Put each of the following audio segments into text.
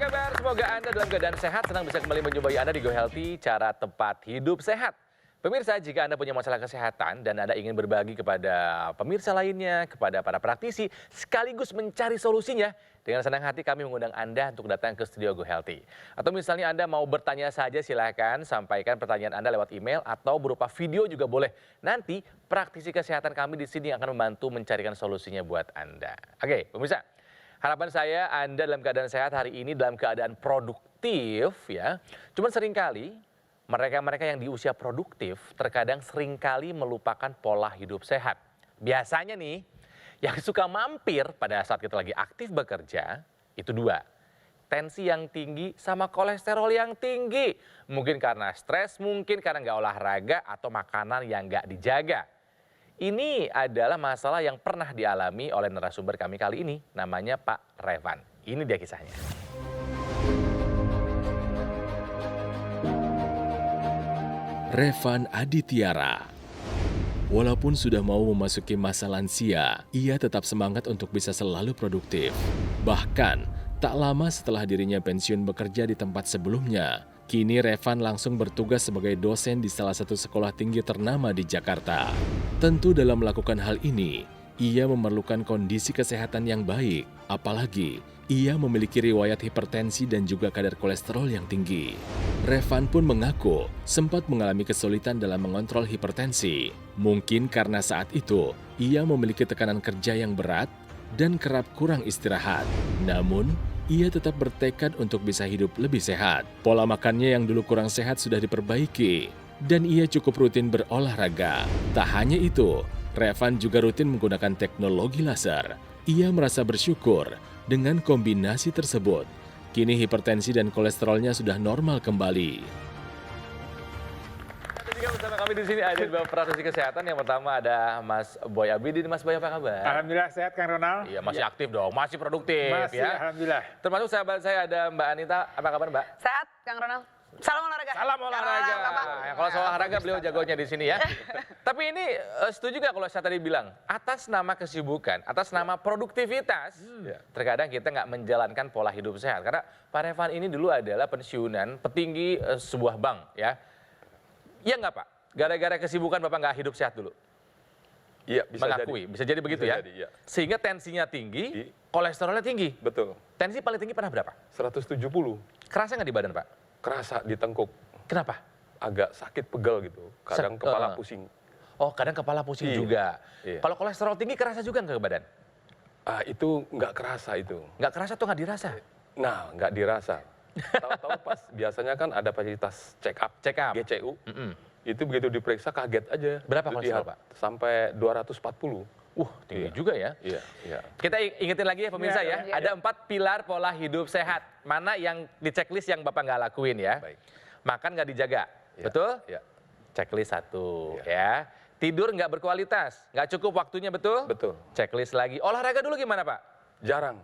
kabar? Semoga Anda dalam keadaan sehat, senang bisa kembali menjumpai Anda di Go Healthy, cara tepat hidup sehat. Pemirsa, jika Anda punya masalah kesehatan dan Anda ingin berbagi kepada pemirsa lainnya, kepada para praktisi, sekaligus mencari solusinya, dengan senang hati kami mengundang Anda untuk datang ke studio Go Healthy. Atau misalnya Anda mau bertanya saja, silahkan sampaikan pertanyaan Anda lewat email atau berupa video juga boleh. Nanti praktisi kesehatan kami di sini akan membantu mencarikan solusinya buat Anda. Oke, pemirsa. Harapan saya Anda dalam keadaan sehat hari ini dalam keadaan produktif ya. Cuman seringkali mereka-mereka yang di usia produktif terkadang seringkali melupakan pola hidup sehat. Biasanya nih yang suka mampir pada saat kita lagi aktif bekerja itu dua. Tensi yang tinggi sama kolesterol yang tinggi. Mungkin karena stres, mungkin karena nggak olahraga atau makanan yang nggak dijaga. Ini adalah masalah yang pernah dialami oleh narasumber kami kali ini, namanya Pak Revan. Ini dia kisahnya. Revan Aditya. Walaupun sudah mau memasuki masa lansia, ia tetap semangat untuk bisa selalu produktif. Bahkan, tak lama setelah dirinya pensiun bekerja di tempat sebelumnya, kini Revan langsung bertugas sebagai dosen di salah satu sekolah tinggi ternama di Jakarta. Tentu dalam melakukan hal ini, ia memerlukan kondisi kesehatan yang baik, apalagi ia memiliki riwayat hipertensi dan juga kadar kolesterol yang tinggi. Revan pun mengaku sempat mengalami kesulitan dalam mengontrol hipertensi. Mungkin karena saat itu, ia memiliki tekanan kerja yang berat dan kerap kurang istirahat. Namun, ia tetap bertekad untuk bisa hidup lebih sehat. Pola makannya yang dulu kurang sehat sudah diperbaiki, dan ia cukup rutin berolahraga. Tak hanya itu, Revan juga rutin menggunakan teknologi laser. Ia merasa bersyukur dengan kombinasi tersebut. Kini hipertensi dan kolesterolnya sudah normal kembali. Juga bersama kami di sini ada dua praktisi kesehatan. Yang pertama ada Mas Boy Abidin. Mas Boy, apa kabar? Alhamdulillah sehat, Kang Ronald. Iya, masih aktif dong, masih produktif Masih, ya. alhamdulillah. Termasuk sahabat saya ada Mbak Anita. Apa kabar, Mbak? Sehat, Kang Ronald. Salam olahraga. Salam olahraga. Ya, kalau soal olahraga beliau jagonya di sini ya. Tapi ini setuju nggak kalau saya tadi bilang atas nama kesibukan, atas nama produktivitas, terkadang kita nggak menjalankan pola hidup sehat. Karena Pak Revan ini dulu adalah pensiunan petinggi sebuah bank ya. Iya nggak Pak? Gara-gara kesibukan Bapak nggak hidup sehat dulu? Iya, bisa Mengakui, jadi. bisa jadi begitu Bisa ya? jadi, iya. Sehingga tensinya tinggi, kolesterolnya tinggi. Betul. Tensi paling tinggi pernah berapa? 170. Kerasa nggak di badan Pak? Kerasa di tengkuk. Kenapa? Agak sakit pegel gitu. Kadang kepala pusing. Oh, kadang kepala pusing Iya, juga. iya. Kalau kolesterol tinggi kerasa juga nggak ke badan? Ah, itu nggak kerasa itu. Nggak kerasa tuh nggak dirasa? Nah, nggak dirasa. Tahu-tahu pas biasanya kan ada fasilitas check up GCU. Itu begitu diperiksa kaget aja. Berapa Itu kolesterol, lihat Pak? Sampai 240. Tinggi Iya. juga ya. Iya, iya. Kita ingetin lagi ya pemirsa ya, ada 4 pilar pola hidup sehat. Mana yang di checklist yang Bapak nggak lakuin ya? Baik. Makan nggak dijaga, Iya, betul? iya. Checklist 1 Iya. ya. Tidur nggak berkualitas, nggak cukup waktunya, betul? Betul. Checklist lagi. Olahraga dulu gimana Pak? Jarang.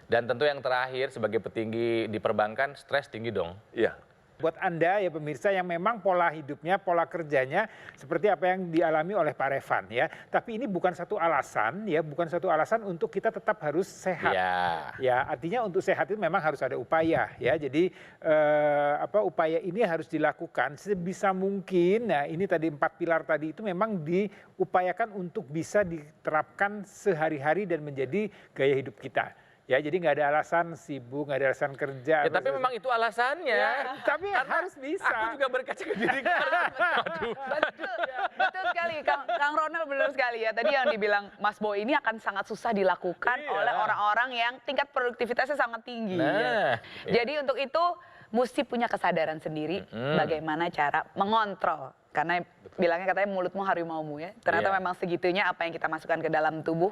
Dan tentu yang terakhir sebagai petinggi di perbankan, stres tinggi dong. Iya. Buat Anda ya pemirsa yang memang pola hidupnya, pola kerjanya seperti apa yang dialami oleh Pak Revan ya. Tapi ini bukan satu alasan ya, bukan satu alasan untuk kita tetap harus sehat. Ya. Ya, artinya untuk sehat itu memang harus ada upaya ya. Jadi upaya ini harus dilakukan sebisa mungkin. Nah, ini tadi 4 pilar tadi itu memang diupayakan untuk bisa diterapkan sehari-hari dan menjadi gaya hidup kita. Ya, jadi nggak ada alasan sibuk, nggak ada alasan kerja. Ya, tapi memang itu alasannya. Ya, tapi Karena harus bisa. Aku juga berkaca ke diri. Aduh. Betul sekali, Kang Ronald benar sekali ya. Tadi yang dibilang Mas Boy ini akan sangat susah dilakukan oleh orang-orang yang tingkat produktivitasnya sangat tinggi. Nah, Jadi untuk itu mesti punya kesadaran sendiri bagaimana cara mengontrol. Karena bilangnya katanya mulutmu harimaumu ya. Ternyata memang segitunya apa yang kita masukkan ke dalam tubuh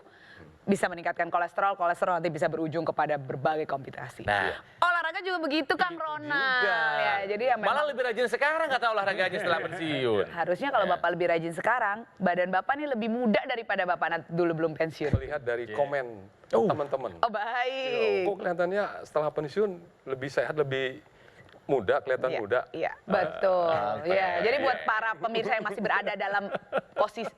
bisa meningkatkan kolesterol nanti bisa berujung kepada berbagai komplikasi. Nah. Olahraga juga begitu Kang Ronald. Ya, jadi ya Malah memang lebih rajin sekarang kata olahraganya setelah pensiun. harusnya kalau Bapak lebih rajin sekarang, badan Bapak ini lebih muda daripada Bapak dulu belum pensiun. Melihat dari komen teman-teman. Oh baik. Kok kelihatannya setelah pensiun lebih sehat, lebih muda, kelihatan Iya, muda. Iya, betul. Ya, jadi buat para pemirsa yang masih berada dalam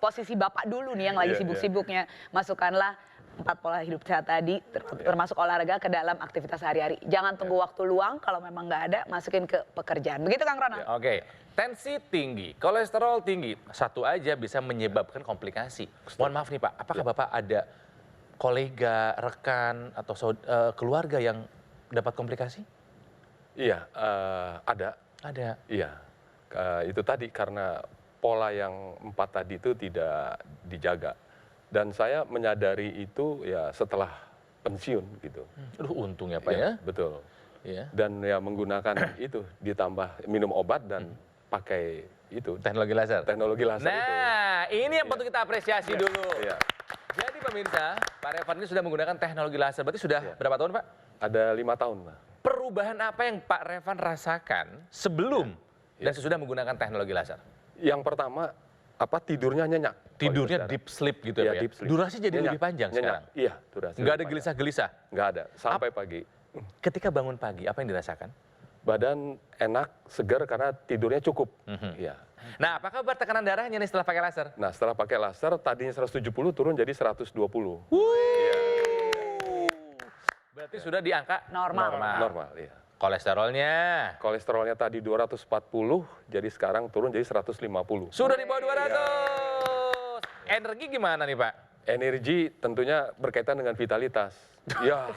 posisi Bapak dulu nih yang lagi Iya, sibuk-sibuknya, masukkanlah 4 pola hidup sehat tadi, termasuk olahraga ke dalam aktivitas sehari-hari. Jangan tunggu waktu luang, kalau memang nggak ada, masukin ke pekerjaan. Begitu Kang Ronald? Oke, tensi tinggi, kolesterol tinggi, satu aja bisa menyebabkan komplikasi. Mohon maaf nih Pak, apakah Bapak ada kolega, rekan, atau keluarga yang dapat komplikasi? Iya, ada. Ada. Iya, itu tadi karena pola yang 4 tadi itu tidak dijaga. Dan saya menyadari itu ya setelah pensiun gitu. Aduh untung ya Pak ya. Betul. Ya. Dan ya menggunakan itu, ditambah minum obat dan pakai itu. Teknologi laser. Teknologi laser itu. Nah, ini yang patut kita apresiasi dulu. Iya. Jadi pemirsa, Pak Revan ini sudah menggunakan teknologi laser. Berarti sudah berapa tahun Pak? Ada 5 tahun lah. Perubahan apa yang Pak Revan rasakan sebelum dan sesudah menggunakan teknologi laser? Yang pertama, tidurnya nyenyak. Tidurnya deep sleep gitu ya Pak ya? Deep sleep. Durasi jadi Nyenyak, lebih panjang nyenyak. sekarang? Iya, durasi. Nggak ada gelisah-gelisah? Nggak ada, sampai pagi. Ketika bangun pagi, apa yang dirasakan? Badan enak, segar karena tidurnya cukup. Iya. Nah, apa kabar tekanan darahnya nih setelah pakai laser? Nah, setelah pakai laser, tadinya 170 turun jadi 120. Berarti sudah di angka Normal. Normal, iya. Kolesterolnya Kolesterolnya tadi 240, jadi sekarang turun jadi 150. sudah di bawah 200. Energi gimana nih Pak? Energi tentunya berkaitan dengan vitalitas. Ya,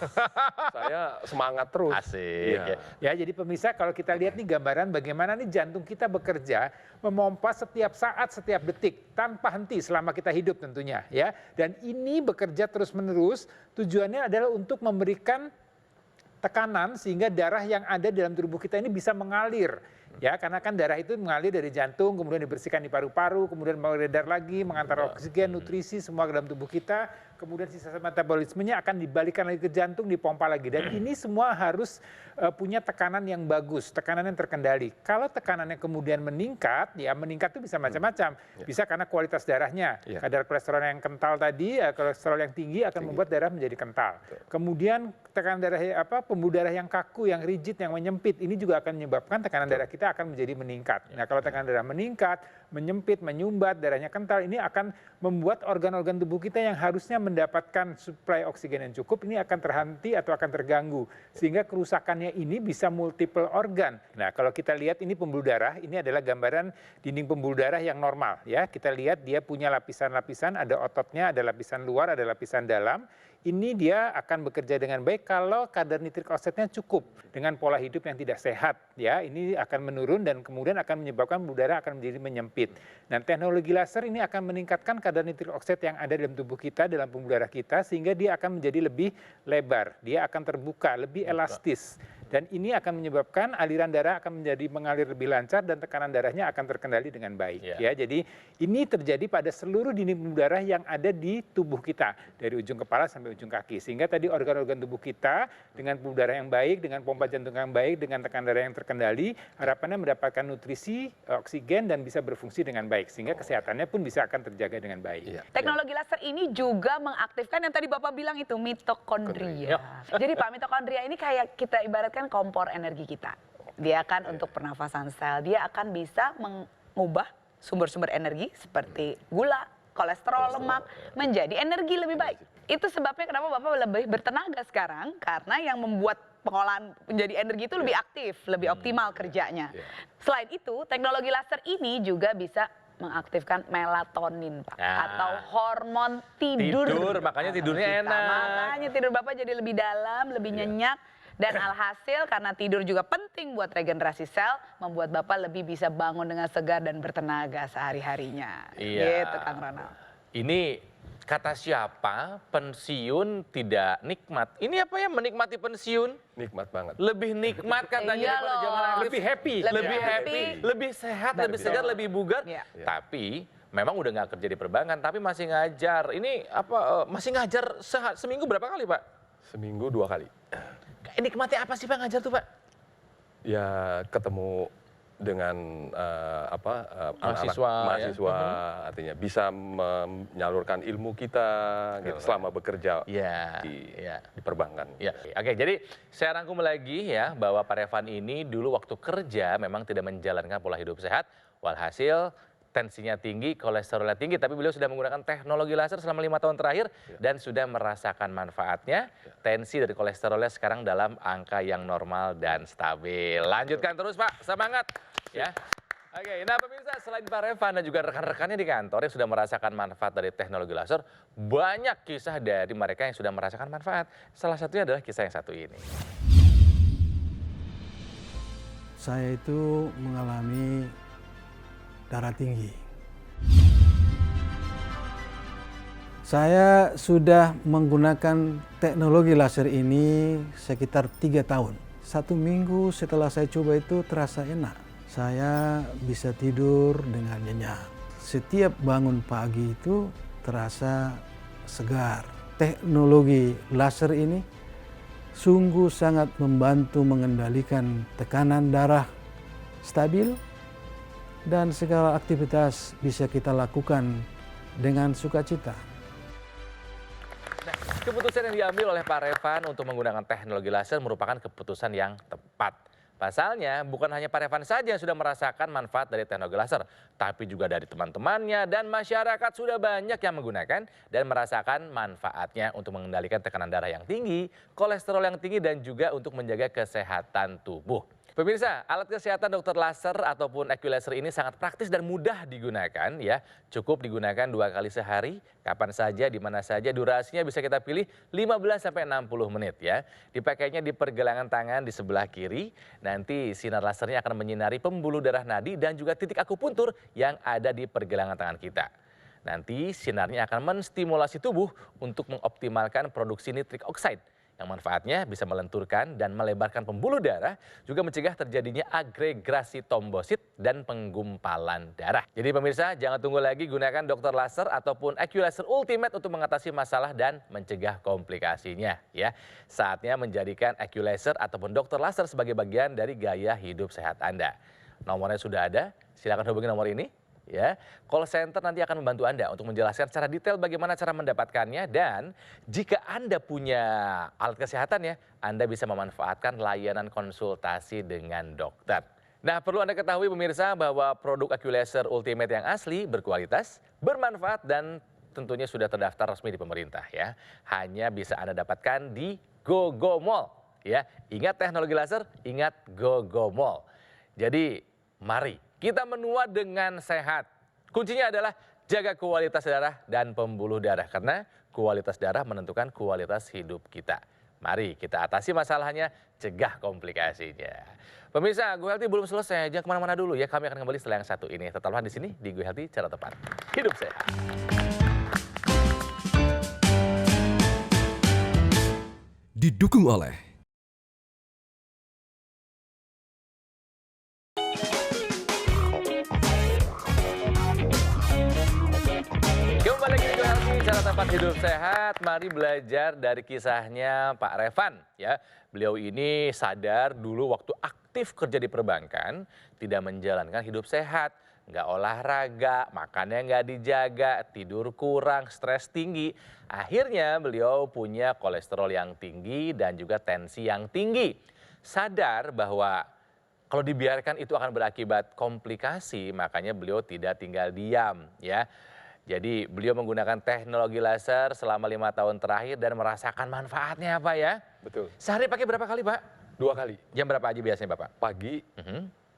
saya semangat terus. Asik. Iya. Ya, jadi pemirsa kalau kita lihat nih gambaran bagaimana nih jantung kita bekerja memompa setiap saat, setiap detik tanpa henti selama kita hidup tentunya ya. Dan ini bekerja terus-menerus, tujuannya adalah untuk memberikan tekanan sehingga darah yang ada dalam tubuh kita ini bisa mengalir. Ya, karena kan darah itu mengalir dari jantung, kemudian dibersihkan di paru-paru, kemudian beredar lagi, mengantar oksigen, nutrisi semua ke dalam tubuh kita, kemudian sisa metabolismenya akan dibalikan lagi ke jantung, dipompa lagi. Dan ini semua harus punya tekanan yang bagus, tekanan yang terkendali. Kalau tekanannya kemudian meningkat, ya meningkat itu bisa macam-macam. Bisa karena kualitas darahnya, kadar kolesterol yang kental tadi, kolesterol yang tinggi akan membuat darah menjadi kental. Kemudian tekanan darah pembuluh darah yang kaku, yang rigid, yang menyempit, ini juga akan menyebabkan tekanan darah kita akan menjadi meningkat. Nah, kalau tekanan darah meningkat, menyempit, menyumbat, darahnya kental, ini akan membuat organ-organ tubuh kita yang harusnya mendapatkan suplai oksigen yang cukup, ini akan terhenti atau akan terganggu. Sehingga kerusakannya ini bisa multiple organ. Nah, kalau kita lihat ini pembuluh darah, ini adalah gambaran dinding pembuluh darah yang normal. Ya, kita lihat dia punya lapisan-lapisan, ada ototnya, ada lapisan luar, ada lapisan dalam. Ini dia akan bekerja dengan baik kalau kadar nitrik oksidnya cukup. Dengan pola hidup yang tidak sehat, ya ini akan menurun dan kemudian akan menyebabkan pembuluh darah akan menjadi menyempit. Dan teknologi laser ini akan meningkatkan kadar nitrik oksid yang ada dalam tubuh kita, dalam pembuluh darah kita, sehingga dia akan menjadi lebih lebar, dia akan terbuka, lebih elastis. Dan ini akan menyebabkan aliran darah akan menjadi mengalir lebih lancar dan tekanan darahnya akan terkendali dengan baik. Ya, jadi ini terjadi pada seluruh dinding pembuluh darah yang ada di tubuh kita, dari ujung kepala sampai ujung kaki. Sehingga tadi organ-organ tubuh kita dengan pembuluh darah yang baik, dengan pompa jantung yang baik, dengan tekanan darah yang terkendali, harapannya mendapatkan nutrisi, oksigen dan bisa berfungsi dengan baik. Sehingga kesehatannya pun bisa akan terjaga dengan baik. Teknologi laser ini juga mengaktifkan yang tadi Bapak bilang itu mitokondria. Jadi Pak, mitokondria ini kayak kita ibaratkan kompor energi kita. Dia akan untuk pernafasan sel, dia akan bisa mengubah sumber-sumber energi seperti gula, kolesterol, lemak menjadi energi lebih baik. Itu sebabnya kenapa Bapak lebih bertenaga sekarang, karena yang membuat pengolahan menjadi energi itu lebih aktif, lebih optimal kerjanya. Selain itu, teknologi laser ini juga bisa mengaktifkan melatonin, Pak, atau hormon tidur. Makanya tidurnya enak. Makanya tidur Bapak jadi lebih dalam, lebih nyenyak. Dan alhasil karena tidur juga penting buat regenerasi sel, membuat Bapak lebih bisa bangun dengan segar dan bertenaga sehari-harinya. Gitu, Kang Ronald. Ini kata siapa pensiun tidak nikmat? Ini apa ya, menikmati pensiun? Nikmat banget. Lebih nikmat katanya daripada zaman aktif. Lebih happy. Lebih happy, lebih sehat, lebih segar, lebih bugar. Tapi memang udah nggak kerja di perbankan, tapi masih ngajar. Ini apa? Masih ngajar seminggu berapa kali, Pak? Seminggu 2 kali. Nikmati apa sih Pak ngajar tuh Pak? Ya ketemu dengan mahasiswa, artinya bisa menyalurkan ilmu kita gitu, selama bekerja di perbankan. Oke, jadi saya rangkum lagi ya bahwa Pak Revan ini dulu waktu kerja memang tidak menjalankan pola hidup sehat, walhasil tensinya tinggi, kolesterolnya tinggi, tapi beliau sudah menggunakan teknologi laser selama 5 tahun terakhir dan sudah merasakan manfaatnya. Tensi dari kolesterolnya sekarang dalam angka yang normal dan stabil. Lanjutkan terus Pak, semangat ya. Oke, nah pemirsa, selain Pak Revan dan juga rekan-rekannya di kantor yang sudah merasakan manfaat dari teknologi laser, banyak kisah dari mereka yang sudah merasakan manfaat. Salah satunya adalah kisah yang satu ini. Saya itu mengalami darah tinggi. Saya sudah menggunakan teknologi laser ini sekitar 3 tahun. 1 minggu setelah saya coba itu terasa enak. Saya bisa tidur dengan nyenyak. Setiap bangun pagi itu terasa segar. Teknologi laser ini sungguh sangat membantu mengendalikan tekanan darah stabil dan segala aktivitas bisa kita lakukan dengan sukacita. Nah, keputusan yang diambil oleh Pak Revan untuk menggunakan teknologi laser merupakan keputusan yang tepat. Pasalnya, bukan hanya Pak Revan saja yang sudah merasakan manfaat dari teknologi laser, tapi juga dari teman-temannya dan masyarakat sudah banyak yang menggunakan dan merasakan manfaatnya untuk mengendalikan tekanan darah yang tinggi, kolesterol yang tinggi, dan juga untuk menjaga kesehatan tubuh. Pemirsa, alat kesehatan dokter laser ataupun AccuLaser ini sangat praktis dan mudah digunakan ya. Cukup digunakan 2 kali sehari, kapan saja, di mana saja. Durasinya bisa kita pilih 15 sampai 60 menit ya. Dipakainya di pergelangan tangan di sebelah kiri. Nanti sinar lasernya akan menyinari pembuluh darah nadi dan juga titik akupuntur yang ada di pergelangan tangan kita. Nanti sinarnya akan menstimulasi tubuh untuk mengoptimalkan produksi nitrik oxide, yang manfaatnya bisa melenturkan dan melebarkan pembuluh darah, juga mencegah terjadinya agregasi trombosit dan penggumpalan darah. Jadi pemirsa, jangan tunggu lagi, gunakan dokter laser ataupun AccuLaser Ultimate untuk mengatasi masalah dan mencegah komplikasinya ya. Saatnya menjadikan AccuLaser ataupun dokter laser sebagai bagian dari gaya hidup sehat Anda. Nomornya sudah ada, silakan hubungi nomor ini. Ya, call center nanti akan membantu Anda untuk menjelaskan secara detail bagaimana cara mendapatkannya, dan jika Anda punya alat kesehatan ya, Anda bisa memanfaatkan layanan konsultasi dengan dokter. Nah, perlu Anda ketahui pemirsa bahwa produk AccuLaser Ultimate yang asli, berkualitas, bermanfaat, dan tentunya sudah terdaftar resmi di pemerintah ya. Hanya bisa Anda dapatkan di GoGo Mall ya. Ingat teknologi laser, ingat GoGo Mall. Jadi mari kita menua dengan sehat. Kuncinya adalah jaga kualitas darah dan pembuluh darah, karena kualitas darah menentukan kualitas hidup kita. Mari kita atasi masalahnya, cegah komplikasinya. Pemirsa, Go Healthy belum selesai, jangan kemana-mana dulu ya. Kami akan kembali setelah yang satu ini. Tetaplah di sini di Go Healthy, cara tepat hidup sehat. Didukung oleh Kembali lagi di Go Healthy, cara tepat hidup sehat. Mari belajar dari kisahnya Pak Revan ya. Beliau ini sadar dulu waktu aktif kerja di perbankan, tidak menjalankan hidup sehat, nggak olahraga, makannya nggak dijaga, tidur kurang, stres tinggi. Akhirnya beliau punya kolesterol yang tinggi dan juga tensi yang tinggi. Sadar bahwa kalau dibiarkan itu akan berakibat komplikasi, makanya beliau tidak tinggal diam ya. Jadi beliau menggunakan teknologi laser selama 5 tahun terakhir dan merasakan manfaatnya Pak ya. Betul. Sehari pakai berapa kali Pak? 2 kali. Jam berapa aja biasanya Bapak? Pagi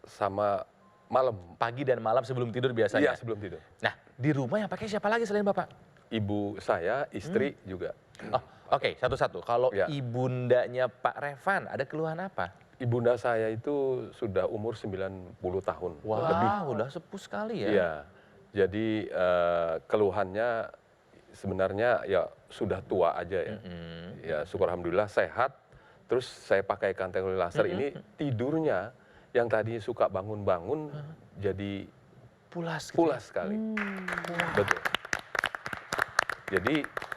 sama malam. Pagi dan malam sebelum tidur biasanya? Iya, sebelum tidur. Nah, di rumah yang pakai siapa lagi selain Bapak? Ibu saya, istri juga. Oh, oke, satu-satu. Kalau Ya. ibundanya Pak Revan, ada keluhan apa? Ibunda saya itu sudah umur 90 tahun. Wah, Lebih. udah sepuh sekali ya. Iya. Jadi keluhannya sebenarnya ya sudah tua aja ya. Ya syukur alhamdulillah sehat. Terus saya pakaikan teknologi laser ini, tidurnya yang tadi suka bangun-bangun jadi Pulas gitu. pulas sekali. Betul. Jadi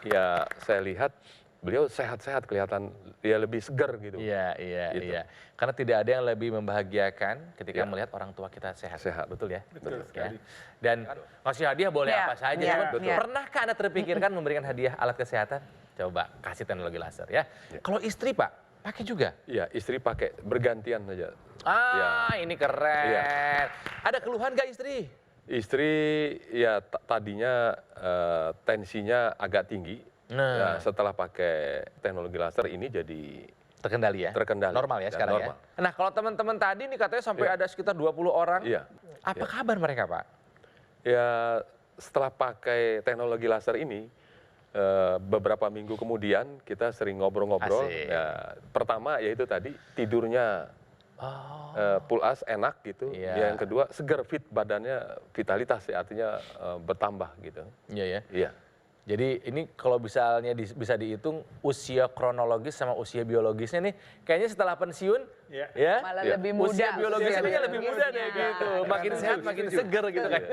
ya saya lihat beliau sehat-sehat, kelihatan dia lebih segar gitu. Iya, Gitu. iya. Karena tidak ada yang lebih membahagiakan ketika Ya. melihat orang tua kita sehat. Sehat. Betul ya? Betul Ya. sekali. Dan ngasih hadiah boleh Ya, apa saja. ya, Cuman betul. pernahkah Anda terpikirkan memberikan hadiah alat kesehatan? Coba kasih teknologi laser ya. Kalau istri Pak, pakai juga? Iya, istri pakai bergantian saja. Ah, ini keren. Iya. Ada keluhan nggak istri? Istri ya tadinya tensinya agak tinggi. Nah. Ya, setelah pakai teknologi laser ini jadi Terkendali ya? terkendali. Normal ya Dan sekarang normal. ya? Nah kalau teman-teman tadi nih katanya sampai Iya. ada sekitar 20 orang. Iya. Apa Iya. kabar mereka Pak? Ya setelah pakai teknologi laser ini, beberapa minggu kemudian kita sering ngobrol-ngobrol. Asik. Ya, pertama yaitu tadi tidurnya pull us enak gitu. Iya. Yang kedua segar, fit badannya, vitalitas ya, artinya bertambah gitu. Iya ya. Iya. Jadi ini kalau misalnya bisa dihitung usia kronologis sama usia biologisnya nih kayaknya setelah pensiun ya Malah Iya. lebih muda. usia biologisnya Usia lebih muda deh biologisnya. gitu. Makin sehat makin seger gitu kan.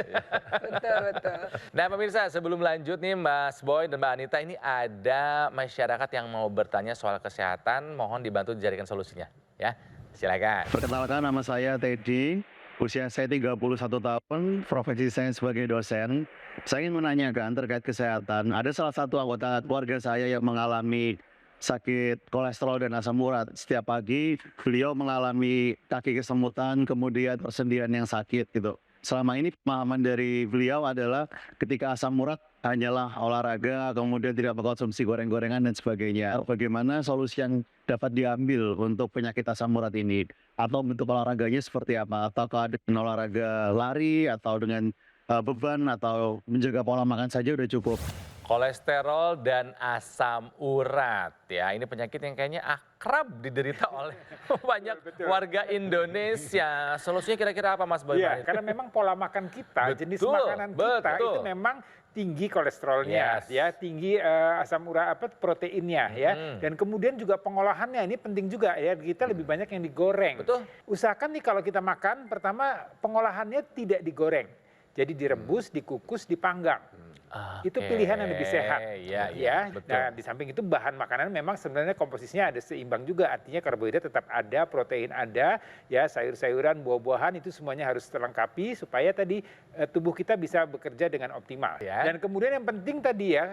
Betul, betul. Nah pemirsa sebelum lanjut nih Mas Boy dan Mbak Anita ini ada masyarakat yang mau bertanya soal kesehatan mohon dibantu dicarikan solusinya ya. Silakan. Perkenalkan nama saya Teddy, usia saya 31 tahun, profesi saya sebagai dosen. Saya ingin menanyakan terkait kesehatan. Ada salah satu anggota keluarga saya yang mengalami sakit kolesterol dan asam urat. Setiap pagi beliau mengalami kaki kesemutan, kemudian persendian yang sakit gitu. Selama ini pemahaman dari beliau adalah ketika asam urat hanyalah olahraga, kemudian tidak mengkonsumsi goreng-gorengan dan sebagainya. Bagaimana solusi yang dapat diambil untuk penyakit asam urat ini? Atau bentuk olahraganya seperti apa? Ataukah dengan olahraga lari atau dengan beban atau menjaga pola makan saja udah cukup? Kolesterol dan asam urat ya ini penyakit yang kayaknya akrab diderita oleh banyak warga Indonesia. Solusinya kira-kira apa Mas Boy? Iya, karena memang pola makan kita, jenis Betul, makanan kita betul. itu memang tinggi kolesterolnya, Yes. ya, tinggi asam urat proteinnya, ya, dan kemudian juga pengolahannya ini penting juga ya, kita lebih banyak yang digoreng. Betul. Usahakan nih kalau kita makan, pertama pengolahannya tidak digoreng, jadi direbus, dikukus, dipanggang. Itu pilihan yang lebih sehat. Iya, betul. Nah, di samping itu bahan makanan memang sebenarnya komposisinya ada seimbang juga. Artinya karbohidrat tetap ada, protein ada, ya sayur-sayuran, buah-buahan itu semuanya harus terlengkapi supaya tadi tubuh kita bisa bekerja dengan optimal. Ya. Dan kemudian yang penting tadi ya,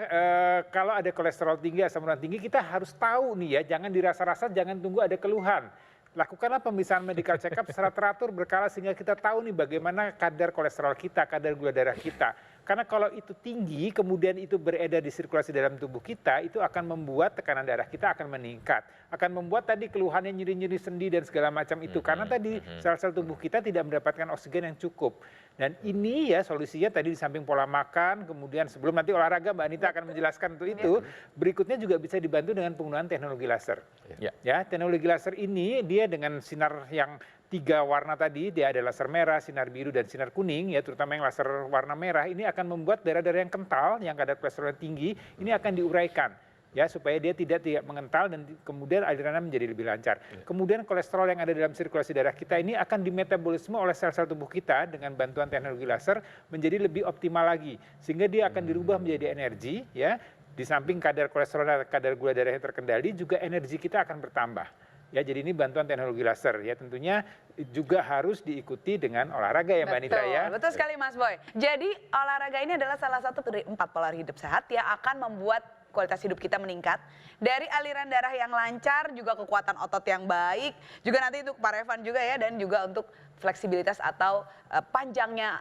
kalau ada kolesterol tinggi, asam urat tinggi, kita harus tahu nih ya, jangan dirasa-rasa, jangan tunggu ada keluhan. Lakukanlah pemeriksaan medical check-up secara teratur berkala sehingga kita tahu nih bagaimana kadar kolesterol kita, kadar gula darah kita. Karena kalau itu tinggi, kemudian itu beredar di sirkulasi dalam tubuh kita, itu akan membuat tekanan darah kita akan meningkat. Akan membuat tadi keluhannya nyeri-nyeri sendi dan segala macam itu. Karena tadi sel-sel tubuh kita tidak mendapatkan oksigen yang cukup. Dan ini ya solusinya tadi di samping pola makan, kemudian sebelum nanti olahraga Mbak Anita akan menjelaskan untuk itu. Berikutnya juga bisa dibantu dengan penggunaan teknologi laser. Ya, teknologi laser ini dia dengan sinar yang 3 warna tadi, dia ada laser merah, sinar biru, dan sinar kuning, ya terutama yang laser warna merah, ini akan membuat darah-darah yang kental, yang kadar kolesterol tinggi, ini akan diuraikan. Ya, supaya dia tidak mengental dan kemudian alirannya menjadi lebih lancar. Kemudian kolesterol yang ada dalam sirkulasi darah kita ini akan dimetabolisme oleh sel-sel tubuh kita dengan bantuan teknologi laser menjadi lebih optimal lagi. Sehingga dia akan dirubah menjadi energi, ya. Di samping kadar kolesterol dan kadar gula darahnya terkendali, juga energi kita akan bertambah. Ya, jadi ini bantuan teknologi laser ya, tentunya juga harus diikuti dengan olahraga ya Mbak Anita ya. Betul sekali Mas Boy. Jadi olahraga ini adalah salah satu dari 4 pola hidup sehat yang akan membuat kualitas hidup kita meningkat. Dari aliran darah yang lancar, juga kekuatan otot yang baik, juga nanti untuk Pak Revan juga ya, dan juga untuk fleksibilitas atau panjangnya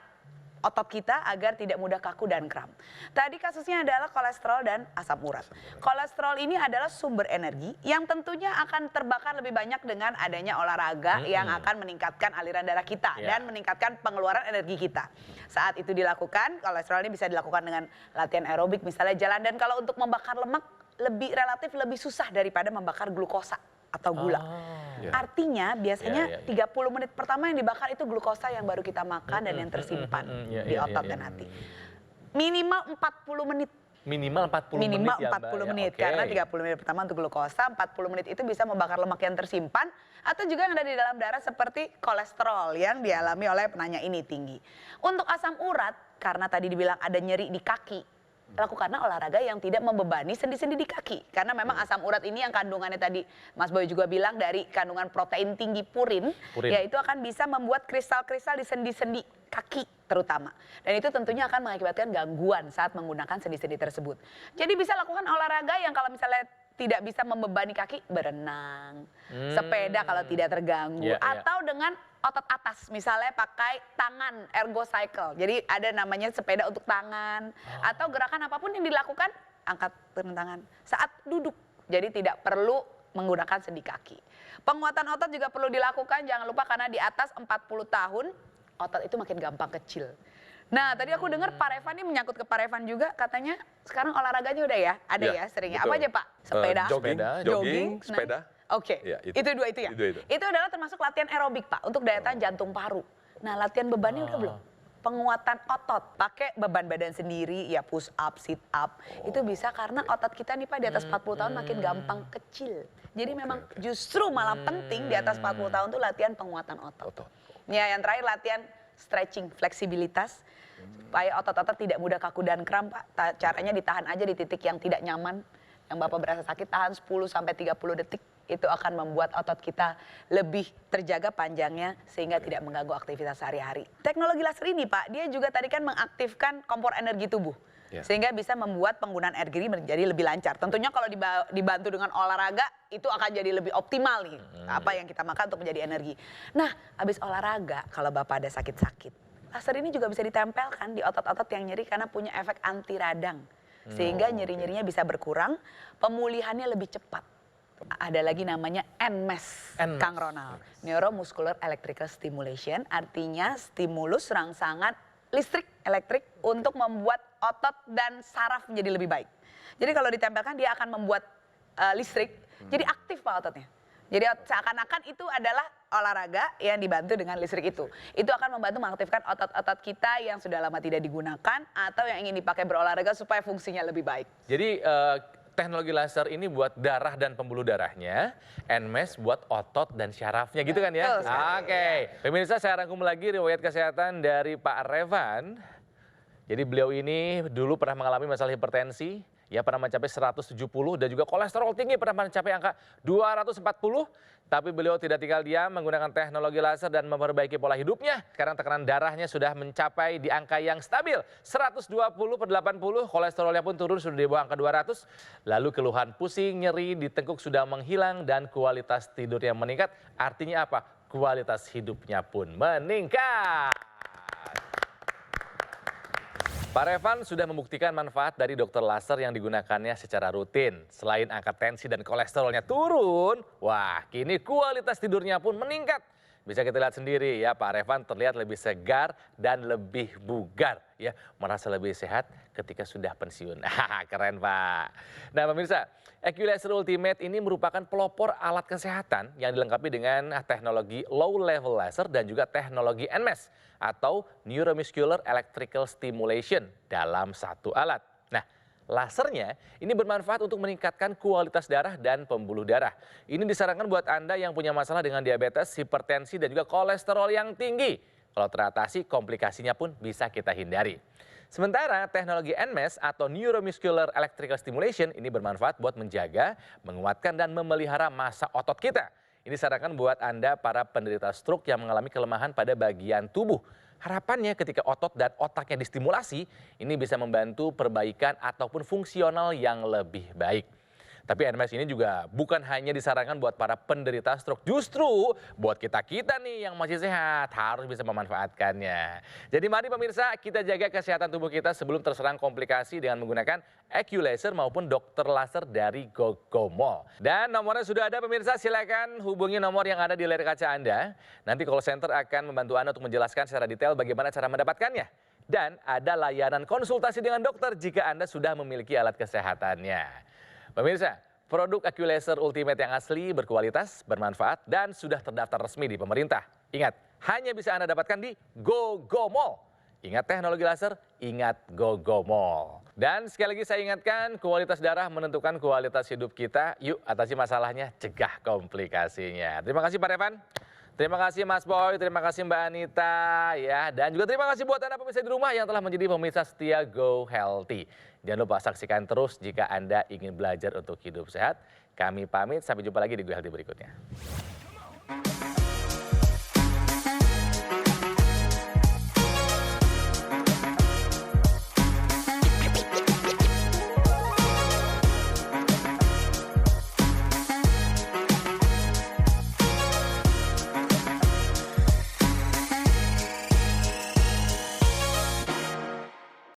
otot kita agar tidak mudah kaku dan kram. Tadi kasusnya adalah kolesterol dan asam urat. Kolesterol ini adalah sumber energi yang tentunya akan terbakar lebih banyak dengan adanya olahraga yang akan meningkatkan aliran darah kita dan meningkatkan pengeluaran energi kita. Saat itu dilakukan, kolesterol ini bisa dilakukan dengan latihan aerobik misalnya jalan, dan kalau untuk membakar lemak relatif lebih susah daripada membakar glukosa atau gula. Artinya biasanya 30 menit pertama yang dibakar itu glukosa yang baru kita makan dan yang tersimpan di otot dan hati. Minimal 40 menit. Minimal 40 Minimal menit ya 40 menit, Oke. karena 30 menit pertama untuk glukosa, 40 menit itu bisa membakar lemak yang tersimpan atau juga yang ada di dalam darah seperti kolesterol yang dialami oleh penanya ini tinggi. Untuk asam urat, karena tadi dibilang ada nyeri di kaki, lakukanlah olahraga yang tidak membebani sendi-sendi di kaki. Karena memang asam urat ini yang kandungannya tadi Mas Boy juga bilang dari kandungan protein tinggi purin. Yaitu akan bisa membuat kristal-kristal di sendi-sendi kaki terutama. Dan itu tentunya akan mengakibatkan gangguan saat menggunakan sendi-sendi tersebut. Jadi bisa lakukan olahraga yang kalau misalnya tidak bisa membebani kaki, berenang, sepeda kalau tidak terganggu, Iya, iya. atau dengan otot atas, misalnya pakai tangan ergo cycle. Jadi ada namanya sepeda untuk tangan, atau gerakan apapun yang dilakukan angkat turun tangan saat duduk. Jadi tidak perlu menggunakan sendi kaki. Penguatan otot juga perlu dilakukan, jangan lupa karena di atas 40 tahun otot itu makin gampang kecil. Nah, tadi aku dengar Pak Revan ini menyangkut ke Pak Revan juga, katanya sekarang olahraganya udah ya, ada Ya, ya seringnya. betul. Apa aja Pak? Sepeda, Jogging, nice. sepeda. Oke, Ya, itu dua itu ya. Itu. Itu adalah termasuk latihan aerobik Pak, untuk daya tahan jantung paru. Nah, latihan bebannya udah belum? Penguatan otot, pakai beban badan sendiri, ya push up, sit up. Itu bisa karena otot kita nih Pak di atas 40 tahun makin gampang kecil. Jadi memang justru malah penting di atas 40 tahun tuh latihan penguatan otot. Ya, yang terakhir latihan stretching, fleksibilitas, supaya otot-otot tidak mudah kaku dan kram Pak. Caranya ditahan aja di titik yang tidak nyaman. Yang Bapak berasa sakit, tahan 10-30 detik. Itu akan membuat otot kita lebih terjaga panjangnya sehingga tidak mengganggu aktivitas sehari-hari. Teknologi laser ini Pak, dia juga tadi kan mengaktifkan kompor energi tubuh. Sehingga bisa membuat penggunaan energi menjadi lebih lancar. Tentunya kalau dibantu dengan olahraga, itu akan jadi lebih optimal nih. Apa yang kita makan untuk menjadi energi. Nah, habis olahraga, kalau Bapak ada sakit-sakit, laser ini juga bisa ditempelkan di otot-otot yang nyeri karena punya efek anti radang. Sehingga nyeri-nyerinya bisa berkurang, pemulihannya lebih cepat. Ada lagi namanya NMES, Kang Ronald. Neuromuscular Electrical Stimulation, artinya stimulus rangsangan listrik elektrik untuk membuat otot dan saraf menjadi lebih baik. Jadi kalau ditempelkan dia akan membuat listrik, jadi aktif Pak ototnya. Jadi seakan-akan itu adalah olahraga yang dibantu dengan listrik itu. Itu akan membantu mengaktifkan otot-otot kita yang sudah lama tidak digunakan atau yang ingin dipakai berolahraga supaya fungsinya lebih baik. Jadi teknologi laser ini buat darah dan pembuluh darahnya, NMES buat otot dan syarafnya gitu kan ya? Betul sekali. Oke, pemirsa saya rangkum lagi riwayat kesehatan dari Pak Revan. Jadi beliau ini dulu pernah mengalami masalah hipertensi, ya pernah mencapai 170 dan juga kolesterol tinggi pernah mencapai angka 240. Tapi beliau tidak tinggal diam menggunakan teknologi laser dan memperbaiki pola hidupnya. Sekarang tekanan darahnya sudah mencapai di angka yang stabil. 120/80, kolesterolnya pun turun sudah di bawah angka 200. Lalu keluhan pusing, nyeri di tengkuk sudah menghilang dan kualitas tidurnya meningkat. Artinya apa? Kualitas hidupnya pun meningkat. Pak Revan sudah membuktikan manfaat dari dokter laser yang digunakannya secara rutin. Selain angka tensi dan kolesterolnya turun, wah kini kualitas tidurnya pun meningkat. Bisa kita lihat sendiri ya, Pak Revan terlihat lebih segar dan lebih bugar. Ya, merasa lebih sehat ketika sudah pensiun. Keren Pak. Nah pemirsa, AccuLaser Ultimate ini merupakan pelopor alat kesehatan yang dilengkapi dengan teknologi low level laser dan juga teknologi NMES atau Neuromuscular Electrical Stimulation dalam satu alat. Nah, lasernya ini bermanfaat untuk meningkatkan kualitas darah dan pembuluh darah. Ini disarankan buat Anda yang punya masalah dengan diabetes, hipertensi, dan juga kolesterol yang tinggi. Kalau teratasi, komplikasinya pun bisa kita hindari. Sementara teknologi NMES atau Neuromuscular Electrical Stimulation ini bermanfaat buat menjaga, menguatkan, dan memelihara massa otot kita. Ini disarankan buat Anda para penderita stroke yang mengalami kelemahan pada bagian tubuh. Harapannya ketika otot dan otaknya distimulasi, ini bisa membantu perbaikan ataupun fungsional yang lebih baik. Tapi NMES ini juga bukan hanya disarankan buat para penderita stroke. Justru buat kita-kita nih yang masih sehat harus bisa memanfaatkannya. Jadi mari pemirsa kita jaga kesehatan tubuh kita sebelum terserang komplikasi dengan menggunakan AccuLaser maupun dokter laser dari Gogomol. Dan nomornya sudah ada pemirsa, silakan hubungi nomor yang ada di layar kaca Anda. Nanti call center akan membantu Anda untuk menjelaskan secara detail bagaimana cara mendapatkannya. Dan ada layanan konsultasi dengan dokter jika Anda sudah memiliki alat kesehatannya. Pemirsa, produk AccuLaser Ultimate yang asli, berkualitas, bermanfaat, dan sudah terdaftar resmi di pemerintah. Ingat, hanya bisa Anda dapatkan di Gogomol. Ingat teknologi laser, ingat Gogomol. Dan sekali lagi saya ingatkan, kualitas darah menentukan kualitas hidup kita. Yuk atasi masalahnya, cegah komplikasinya. Terima kasih Pak Revan. Terima kasih Mas Boy, terima kasih Mbak Anita, ya, dan juga terima kasih buat Anda pemirsa di rumah yang telah menjadi pemirsa setia Go Healthy. Jangan lupa saksikan terus jika Anda ingin belajar untuk hidup sehat. Kami pamit, sampai jumpa lagi di Go Healthy berikutnya.